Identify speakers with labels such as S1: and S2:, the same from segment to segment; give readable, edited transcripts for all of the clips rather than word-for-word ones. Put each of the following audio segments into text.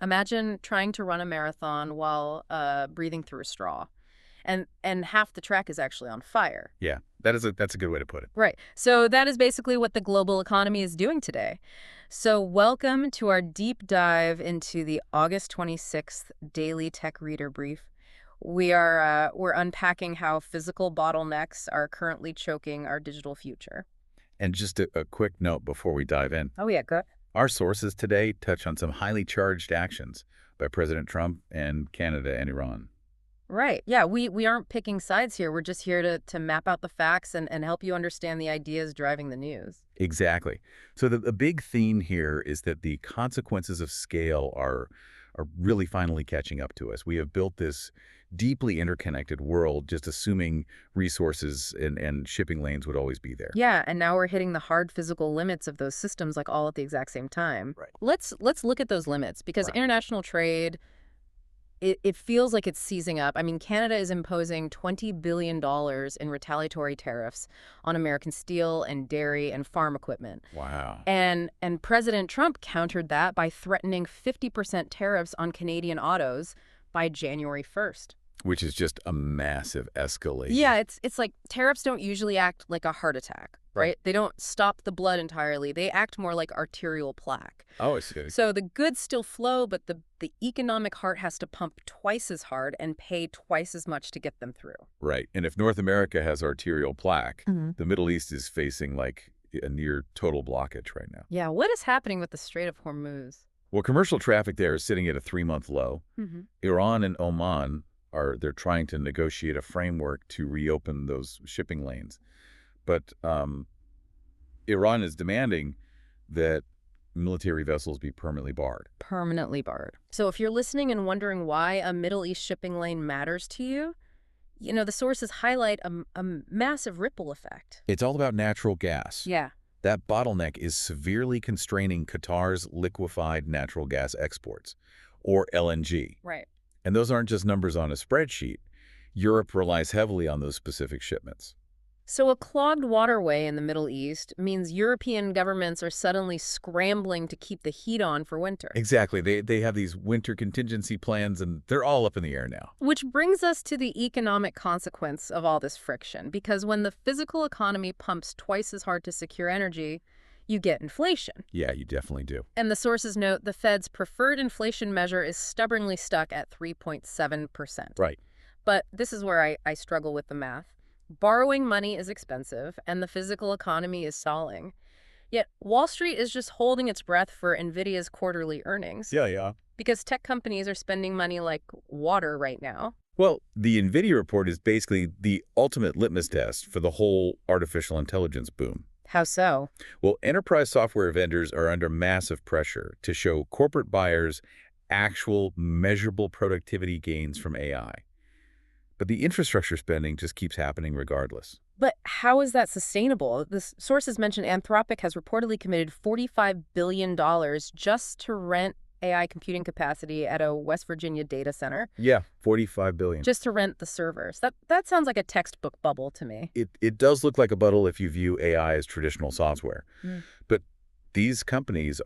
S1: Imagine trying to run a marathon while breathing through a straw. And half the track is actually on fire.
S2: Yeah, that's a good way to put it.
S1: Right. So that is basically what the global economy is doing today. So welcome to our deep dive into the August 26th Daily Tech Reader Brief. We're unpacking how physical bottlenecks are currently choking our digital future.
S2: And just a quick note before we dive in.
S1: Oh, yeah, good.
S2: Our sources today touch on some highly charged actions by President Trump and Canada and Iran.
S1: Right. Yeah, we aren't picking sides here. We're just here to map out the facts and help you understand the ideas driving the news.
S2: Exactly. So the big theme here is that the consequences of scale are really finally catching up to us. We have built this deeply interconnected world, just assuming resources and shipping lanes would always be there.
S1: Yeah, and now we're hitting the hard physical limits of those systems like all at the exact same time.
S2: Right.
S1: Let's look at those limits because
S2: Right.
S1: international trade it feels like it's seizing up. I mean, Canada is imposing $20 billion in retaliatory tariffs on American steel and dairy and farm equipment.
S2: Wow.
S1: And President Trump countered that by threatening 50% tariffs on Canadian autos by January 1st.
S2: Which is just a massive escalation.
S1: Yeah, it's like tariffs don't usually act like a heart attack, right? They don't stop the blood entirely. They act more like arterial plaque.
S2: Oh, I see.
S1: So the goods still flow, but the economic heart has to pump twice as hard and pay twice as much to get them through.
S2: Right. And if North America has arterial plaque,
S1: Mhm.
S2: the Middle East is facing like a near total blockage right now.
S1: Yeah, what is happening with the Strait of Hormuz?
S2: Well, commercial traffic there is sitting at a 3-month low.
S1: Mm-hmm.
S2: Iran and Oman they're trying to negotiate a framework to reopen those shipping lanes. But Iran is demanding that military vessels be permanently barred.
S1: Permanently barred. So if you're listening and wondering why a Middle East shipping lane matters to you, the sources highlight a massive ripple effect.
S2: It's all about natural gas.
S1: Yeah.
S2: That bottleneck is severely constraining Qatar's liquefied natural gas exports, or LNG.
S1: Right.
S2: And those aren't just numbers on a spreadsheet. Europe relies heavily on those specific shipments.
S1: So a clogged waterway in the Middle East means European governments are suddenly scrambling to keep the heat on for winter.
S2: Exactly. They have these winter contingency plans, and they're all up in the air now.
S1: Which brings us to the economic consequence of all this friction, because when the physical economy pumps twice as hard to secure energy, you get inflation.
S2: Yeah, you definitely do.
S1: And the sources note the Fed's preferred inflation measure is stubbornly stuck at 3.7%.
S2: Right.
S1: But this is where I struggle with the math. Borrowing money is expensive, and the physical economy is stalling. Yet Wall Street is just holding its breath for NVIDIA's quarterly earnings.
S2: Yeah.
S1: Because tech companies are spending money like water right now.
S2: Well, the NVIDIA report is basically the ultimate litmus test for the whole artificial intelligence boom.
S1: How so?
S2: Well, enterprise software vendors are under massive pressure to show corporate buyers actual measurable productivity gains from AI. But the infrastructure spending just keeps happening regardless.
S1: But how is that sustainable? The sources mention Anthropic has reportedly committed $45 billion just to rent AI computing capacity at a West Virginia data center.
S2: Yeah, $45 billion.
S1: Just to rent the servers. That sounds like a textbook bubble to me.
S2: It does look like a bubble if you view AI as traditional software. But these companies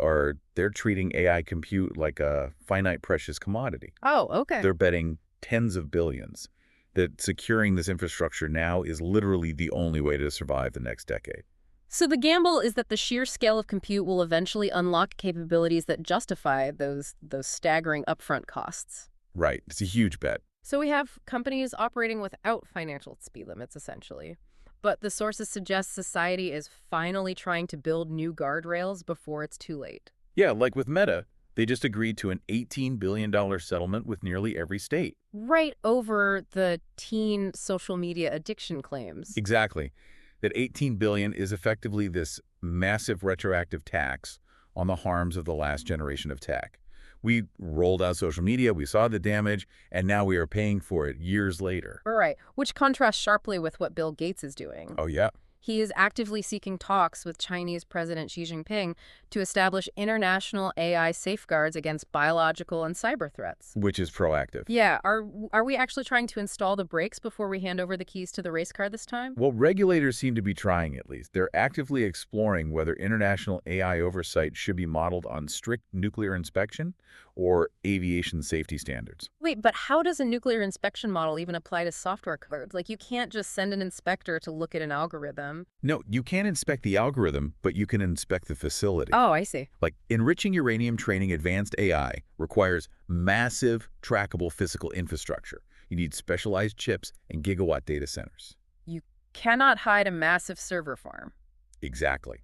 S2: they're treating AI compute like a finite precious commodity.
S1: Oh, okay.
S2: They're betting tens of billions that securing this infrastructure now is literally the only way to survive the next decade.
S1: So the gamble is that the sheer scale of compute will eventually unlock capabilities that justify those staggering upfront costs.
S2: Right. It's a huge bet.
S1: So we have companies operating without financial speed limits, essentially. But the sources suggest society is finally trying to build new guardrails before it's too late.
S2: Yeah, like with Meta, they just agreed to an $18 billion settlement with nearly every state.
S1: Right over the teen social media addiction claims.
S2: Exactly. That $18 billion is effectively this massive retroactive tax on the harms of the last generation of tech. We rolled out social media, we saw the damage, and now we are paying for it years later.
S1: Right, which contrasts sharply with what Bill Gates is doing.
S2: Oh, yeah.
S1: He is actively seeking talks with Chinese President Xi Jinping to establish international AI safeguards against biological and cyber threats.
S2: Which is proactive.
S1: Yeah, are we actually trying to install the brakes before we hand over the keys to the race car this time?
S2: Well, regulators seem to be trying at least. They're actively exploring whether international AI oversight should be modeled on strict nuclear inspection or aviation safety standards.
S1: Wait, but how does a nuclear inspection model even apply to software codes? Like, you can't just send an inspector to look at an algorithm.
S2: No, you can't inspect the algorithm, but you can inspect the facility.
S1: Oh, I see.
S2: Like, enriching uranium training advanced AI requires massive, trackable physical infrastructure. You need specialized chips and gigawatt data centers.
S1: You cannot hide a massive server farm.
S2: Exactly.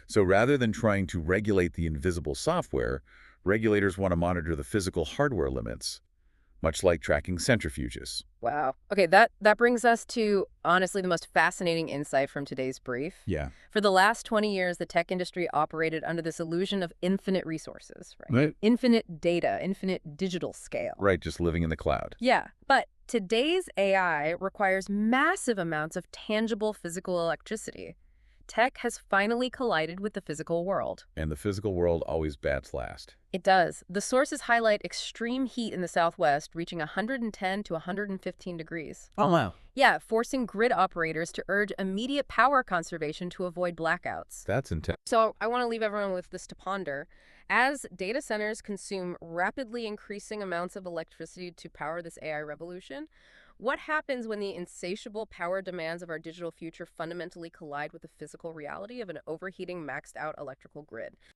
S2: So rather than trying to regulate the invisible software, regulators want to monitor the physical hardware limits, much like tracking centrifuges.
S1: Wow. Okay, that brings us to, honestly, the most fascinating insight from today's brief.
S2: Yeah.
S1: For the last 20 years, the tech industry operated under this illusion of infinite resources, right? Infinite data, infinite digital scale.
S2: Right, just living in the cloud.
S1: Yeah, but today's AI requires massive amounts of tangible physical electricity. Tech has finally collided with the physical world.
S2: And the physical world always bats last.
S1: It does. The sources highlight extreme heat in the Southwest, reaching 110 to 115 degrees.
S3: Oh, wow.
S1: Yeah, forcing grid operators to urge immediate power conservation to avoid blackouts.
S2: That's intense.
S1: So I want to leave everyone with this to ponder. As data centers consume rapidly increasing amounts of electricity to power this AI revolution, what happens when the insatiable power demands of our digital future fundamentally collide with the physical reality of an overheating, maxed-out electrical grid?